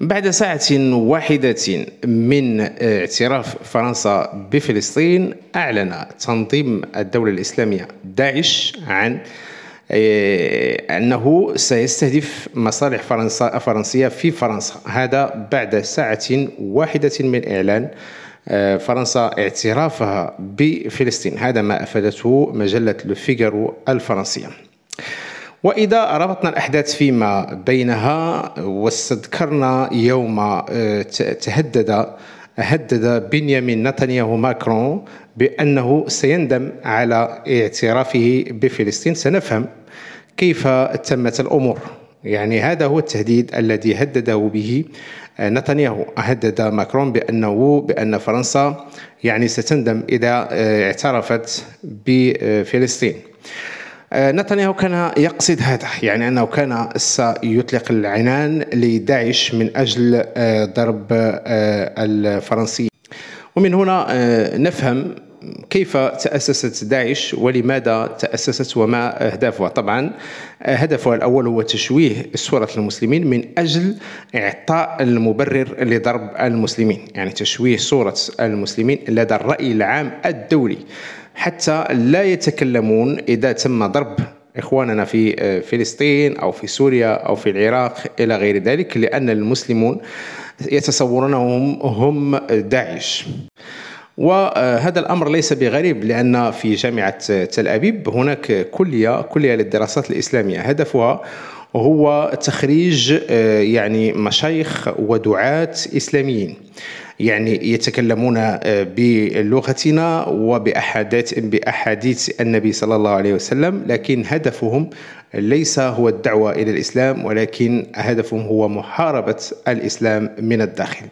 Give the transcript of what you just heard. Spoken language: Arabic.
بعد ساعة واحدة من اعتراف فرنسا بفلسطين، أعلن تنظيم الدولة الإسلامية داعش عن أنه سيستهدف مصالح فرنسية في فرنسا. هذا بعد ساعة واحدة من إعلان فرنسا اعترافها بفلسطين. هذا ما أفادته مجلة لو فيغارو الفرنسية. وإذا ربطنا الأحداث فيما بينها واستذكرنا يوم هدد بنيامين نتنياهو ماكرون بأنه سيندم على اعترافه بفلسطين، سنفهم كيف تمت الأمور. يعني هذا هو التهديد الذي هدده به نتنياهو. هدد ماكرون بأن فرنسا يعني ستندم إذا اعترفت بفلسطين. نتنياهو كان يقصد هذا، يعني أنه كان سيطلق العنان لداعش من أجل ضرب الفرنسيين. ومن هنا نفهم كيف تأسست داعش ولماذا تأسست وما أهدافها. طبعا هدفها الأول هو تشويه صورة المسلمين من أجل إعطاء المبرر لضرب المسلمين، يعني تشويه صورة المسلمين لدى الرأي العام الدولي، حتى لا يتكلمون إذا تم ضرب إخواننا في فلسطين أو في سوريا أو في العراق إلى غير ذلك، لأن المسلمون يتصورونهم هم داعش. وهذا الأمر ليس بغريب، لأن في جامعة تل أبيب هناك كلية للدراسات الإسلامية هدفها هو تخريج يعني مشايخ ودعاة إسلاميين، يعني يتكلمون بلغتنا وبأحاديث النبي صلى الله عليه وسلم، لكن هدفهم ليس هو الدعوة إلى الإسلام، ولكن هدفهم هو محاربة الإسلام من الداخل.